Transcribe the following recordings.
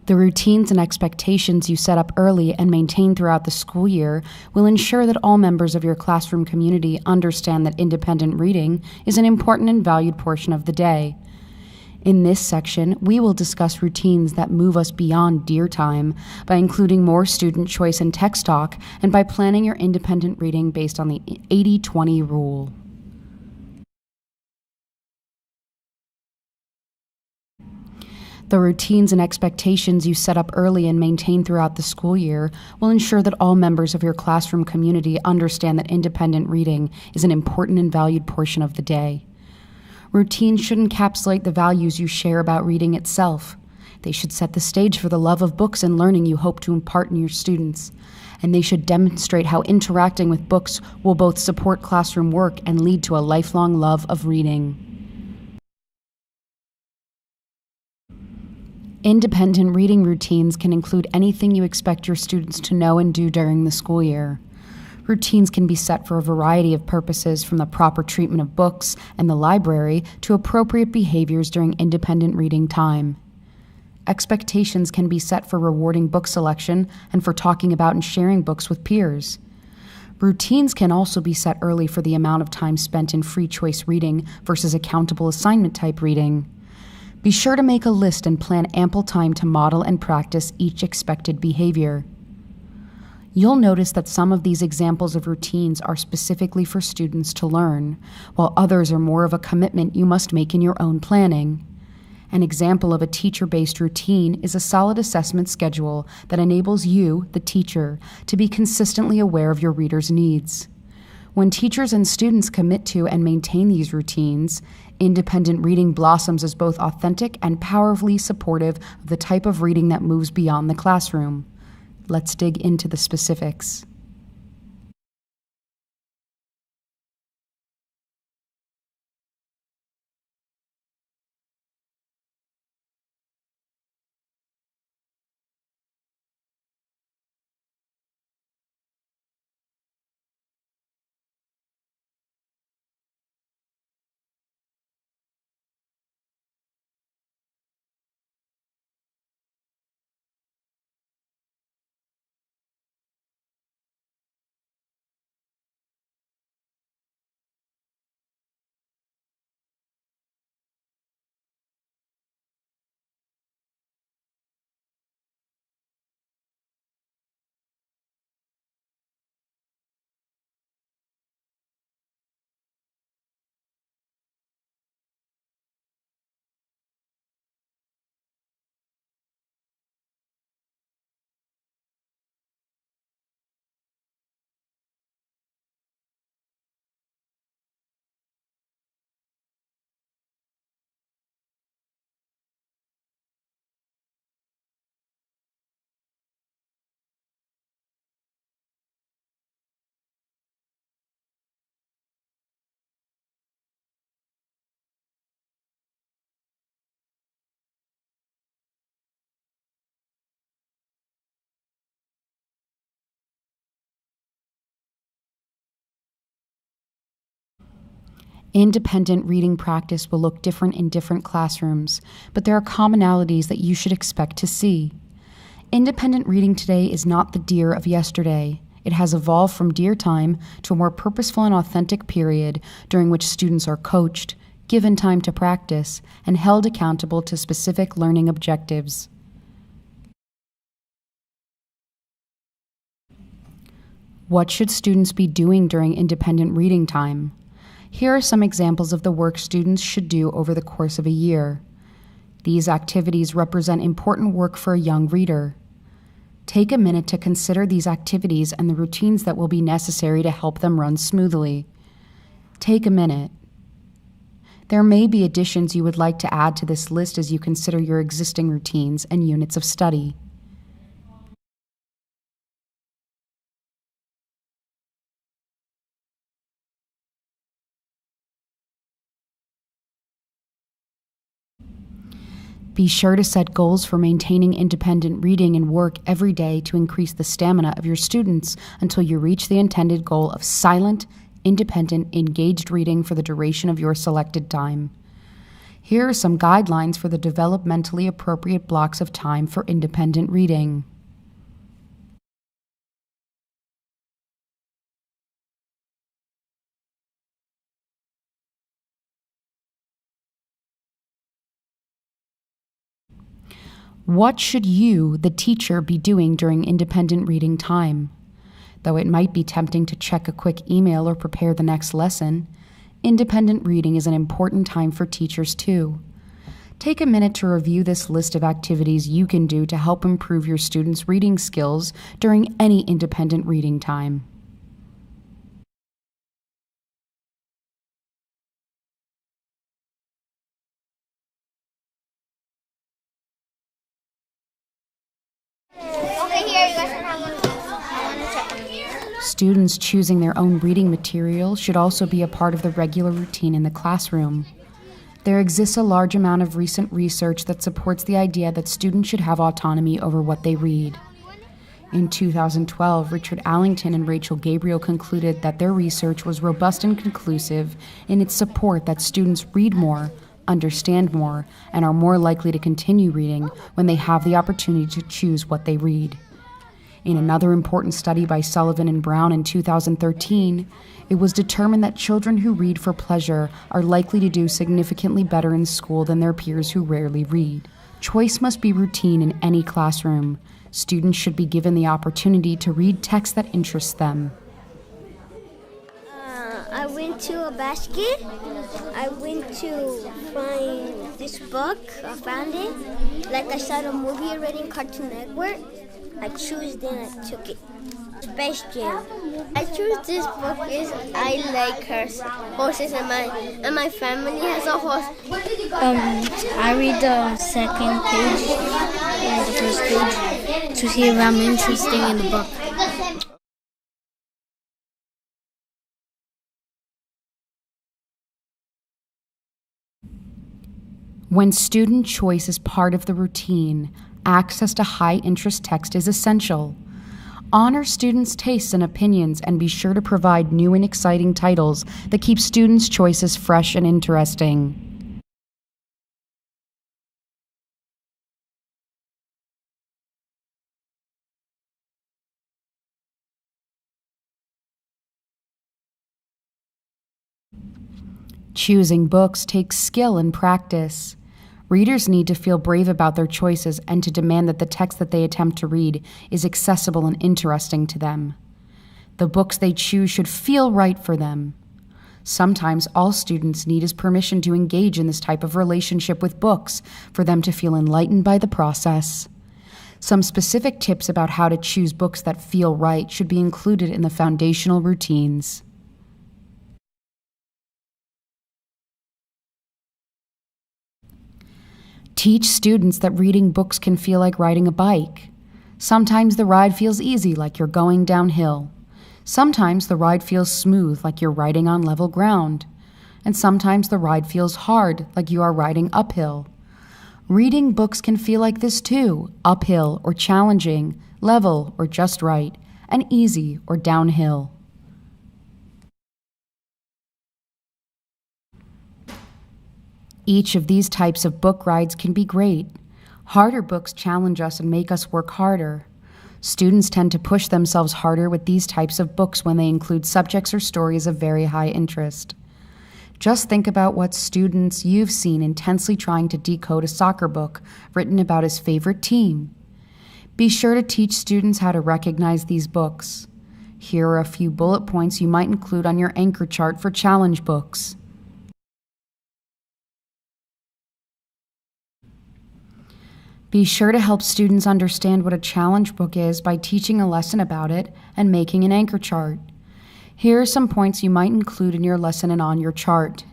The routines and expectations you set up early and maintain throughout the school year will ensure that all members of your classroom community understand that independent reading is an important and valued portion of the day. In this section, we will discuss routines that move us beyond dear time by including more student choice and text talk and by planning your independent reading based on the 80-20 rule. The routines and expectations you set up early and maintain throughout the school year will ensure that all members of your classroom community understand that independent reading is an important and valued portion of the day. Routines should encapsulate the values you share about reading itself. They should set the stage for the love of books and learning you hope to impart in your students. And they should demonstrate how interacting with books will both support classroom work and lead to a lifelong love of reading. Independent reading routines can include anything you expect your students to know and do during the school year. Routines can be set for a variety of purposes, from the proper treatment of books and the library to appropriate behaviors during independent reading time. Expectations can be set for rewarding book selection and for talking about and sharing books with peers. Routines can also be set early for the amount of time spent in free choice reading versus accountable assignment type reading. Be sure to make a list and plan ample time to model and practice each expected behavior. You'll notice that some of these examples of routines are specifically for students to learn, while others are more of a commitment you must make in your own planning. An example of a teacher-based routine is a solid assessment schedule that enables you, the teacher, to be consistently aware of your readers' needs. When teachers and students commit to and maintain these routines, independent reading blossoms as both authentic and powerfully supportive of the type of reading that moves beyond the classroom. Let's dig into the specifics. Independent reading practice will look different in different classrooms, but there are commonalities that you should expect to see. Independent reading today is not the dear of yesterday. It has evolved from dear time to a more purposeful and authentic period during which students are coached, given time to practice, and held accountable to specific learning objectives. What should students be doing during independent reading time? Here are some examples of the work students should do over the course of a year. These activities represent important work for a young reader. Take a minute to consider these activities and the routines that will be necessary to help them run smoothly. Take a minute. There may be additions you would like to add to this list as you consider your existing routines and units of study. Be sure to set goals for maintaining independent reading and work every day to increase the stamina of your students until you reach the intended goal of silent, independent, engaged reading for the duration of your selected time. Here are some guidelines for the developmentally appropriate blocks of time for independent reading. What should you, the teacher, be doing during independent reading time? Though it might be tempting to check a quick email or prepare the next lesson, independent reading is an important time for teachers too. Take a minute to review this list of activities you can do to help improve your students' reading skills during any independent reading time. Okay, here you guys are Students choosing their own reading material should also be a part of the regular routine in the classroom. There exists a large amount of recent research that supports the idea that students should have autonomy over what they read. In 2012, Richard Allington and Rachel Gabriel concluded that their research was robust and conclusive in its support that students read more, understand more, and are more likely to continue reading when they have the opportunity to choose what they read. In another important study by Sullivan and Brown in 2013, it was determined that children who read for pleasure are likely to do significantly better in school than their peers who rarely read. Choice must be routine in any classroom. Students should be given the opportunity to read text that interests them. I went to a basket. I went to find this book. I found it. Like I saw the movie already in Cartoon Network. I chose it and I took it. Space Jam. I chose this book because I like horses and my family has a horse. I read the second page and the first page to see if I'm interested in the book. When student choice is part of the routine, access to high-interest text is essential. Honor students' tastes and opinions and be sure to provide new and exciting titles that keep students' choices fresh and interesting. Choosing books takes skill and practice. Readers need to feel brave about their choices and to demand that the text that they attempt to read is accessible and interesting to them. The books they choose should feel right for them. Sometimes all students need is permission to engage in this type of relationship with books for them to feel enlightened by the process. Some specific tips about how to choose books that feel right should be included in the foundational routines. Teach students that reading books can feel like riding a bike. Sometimes the ride feels easy, like you're going downhill. Sometimes the ride feels smooth, like you're riding on level ground. And sometimes the ride feels hard, like you are riding uphill. Reading books can feel like this too, uphill or challenging, level or just right, and easy or downhill. Each of these types of book rides can be great. Harder books challenge us and make us work harder. Students tend to push themselves harder with these types of books when they include subjects or stories of very high interest. Just think about what students you've seen intensely trying to decode a soccer book written about his favorite team. Be sure to teach students how to recognize these books. Here are a few bullet points you might include on your anchor chart for challenge books. Be sure to help students understand what a challenge book is by teaching a lesson about it and making an anchor chart. Here are some points you might include in your lesson and on your chart.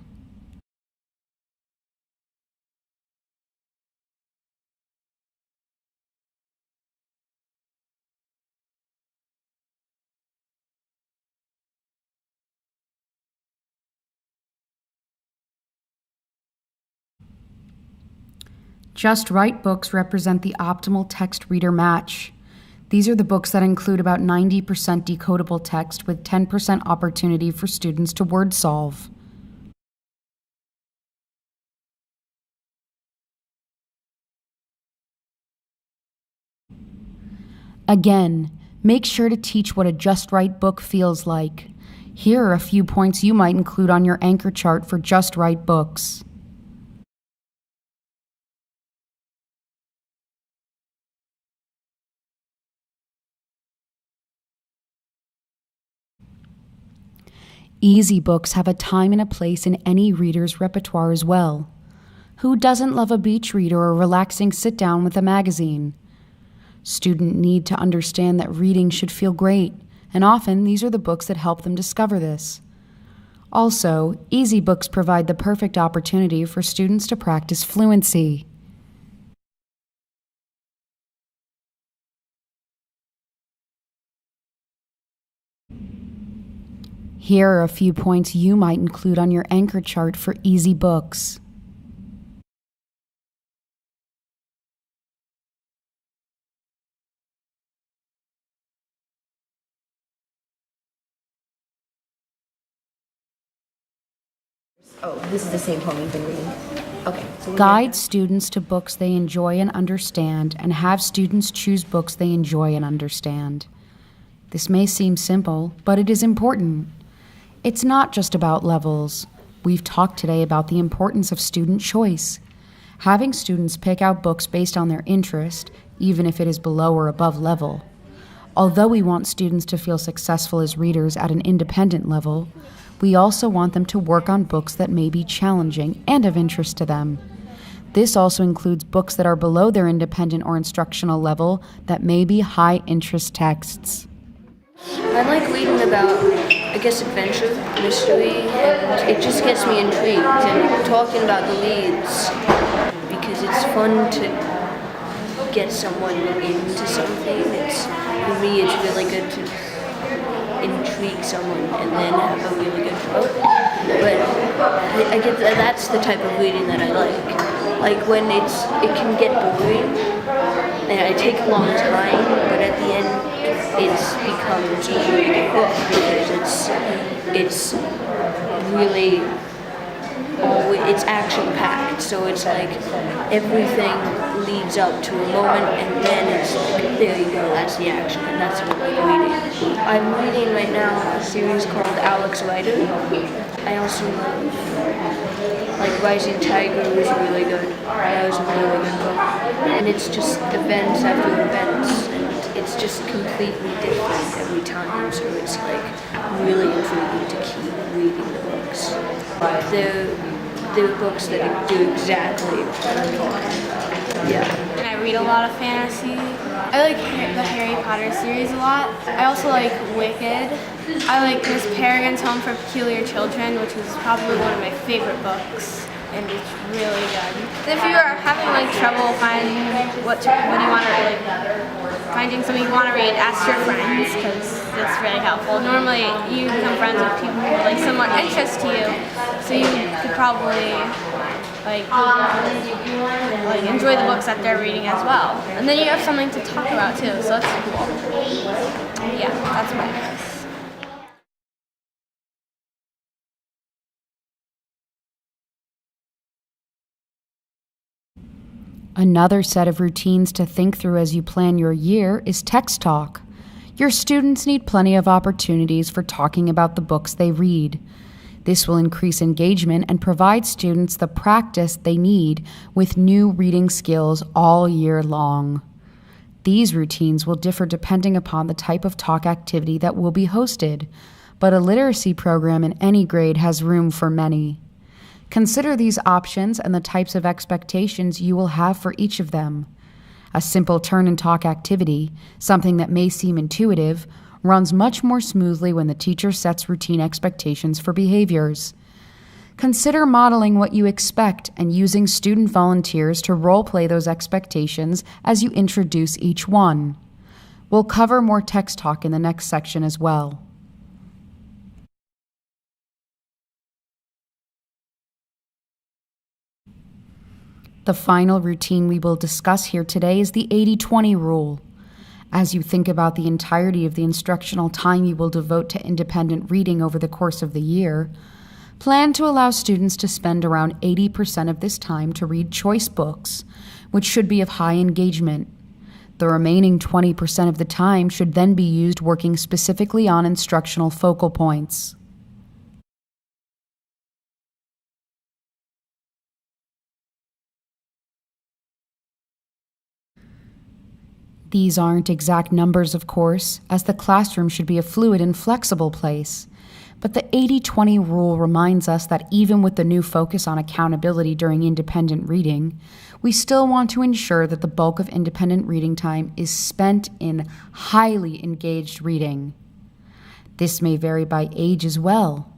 Just Right books represent the optimal text-reader match. These are the books that include about 90% decodable text with 10% opportunity for students to word solve. Again, make sure to teach what a just right book feels like. Here are a few points you might include on your anchor chart for just right books. Easy books have a time and a place in any reader's repertoire as well. Who doesn't love a beach read or a relaxing sit-down with a magazine? Students need to understand that reading should feel great, and often these are the books that help them discover this. Also, easy books provide the perfect opportunity for students to practice fluency. Here are a few points you might include on your anchor chart for easy books. Oh, this is the same poem you've been reading. Okay. Guide students to books they enjoy and understand, and have students choose books they enjoy and understand. This may seem simple, but it is important. It's not just about levels. We've talked today about the importance of student choice. Having students pick out books based on their interest, even if it is below or above level. Although we want students to feel successful as readers at an independent level, we also want them to work on books that may be challenging and of interest to them. This also includes books that are below their independent or instructional level that may be high-interest texts. I like reading about, adventure, mystery, and it just gets me intrigued. And talking about the leads, because it's fun to get someone into something. For me, it's really good to intrigue someone and then have a really good book. But I get that's the type of reading that I like. Like when it can get boring, and I take a long time, but at the end it becomes a really good book because it's really it's action packed. So it's like everything leads up to a moment, and then it's like, there you go, that's the action, and that's what I'm reading. I'm reading right now a series called Alex Rider. I also like Rising Tiger was really good. That was a really good book. And it's just events after events, and it's just completely different every time. So it's like really intriguing to keep reading the books. They're books that do exactly what I'm talking about. Yeah. And I read a lot of fantasy. I like the Harry Potter series a lot. I also like Wicked. I like Miss Peregrine's Home for Peculiar Children, which is probably one of my favorite books, and it's really good. If you are having trouble finding what you want to finding something you want to read, ask your friends because it's really helpful. Normally, you become friends with people who are somewhat interest to you, so you could probably enjoy the books that they're reading as well. And then you have something to talk about too, so that's cool. Yeah, that's my advice. Another set of routines to think through as you plan your year is text talk. Your students need plenty of opportunities for talking about the books they read. This will increase engagement and provide students the practice they need with new reading skills all year long. These routines will differ depending upon the type of talk activity that will be hosted, but a literacy program in any grade has room for many. Consider these options and the types of expectations you will have for each of them. A simple turn and talk activity, something that may seem intuitive, runs much more smoothly when the teacher sets routine expectations for behaviors. Consider modeling what you expect and using student volunteers to role-play those expectations as you introduce each one. We'll cover more text talk in the next section as well. The final routine we will discuss here today is the 80-20 rule. As you think about the entirety of the instructional time you will devote to independent reading over the course of the year, plan to allow students to spend around 80% of this time to read choice books, which should be of high engagement. The remaining 20% of the time should then be used working specifically on instructional focal points. These aren't exact numbers, of course, as the classroom should be a fluid and flexible place. But the 80-20 rule reminds us that even with the new focus on accountability during independent reading, we still want to ensure that the bulk of independent reading time is spent in highly engaged reading. This may vary by age as well.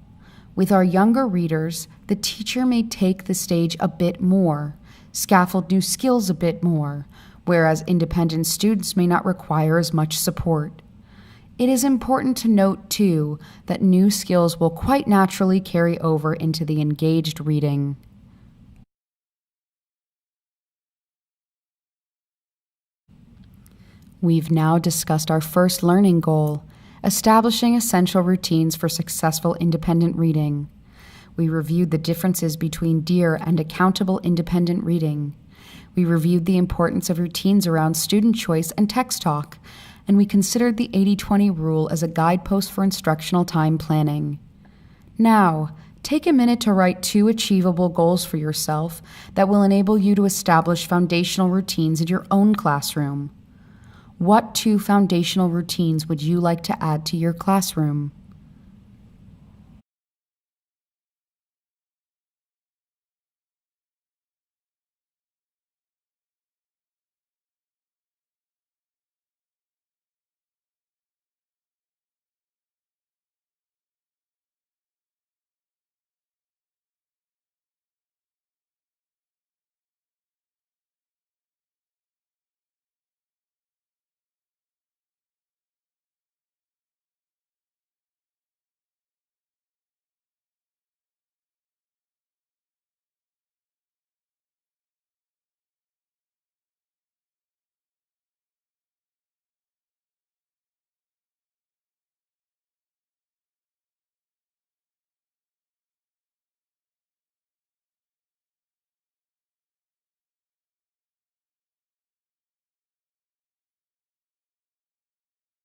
With our younger readers, the teacher may take the stage a bit more, scaffold new skills a bit more, whereas independent students may not require as much support. It is important to note, too, that new skills will quite naturally carry over into the engaged reading. We've now discussed our first learning goal, establishing essential routines for successful independent reading. We reviewed the differences between DEAR and accountable independent reading. We reviewed the importance of routines around student choice and text talk, and we considered the 80-20 rule as a guidepost for instructional time planning. Now, take a minute to write 2 achievable goals for yourself that will enable you to establish foundational routines in your own classroom. What 2 foundational routines would you like to add to your classroom?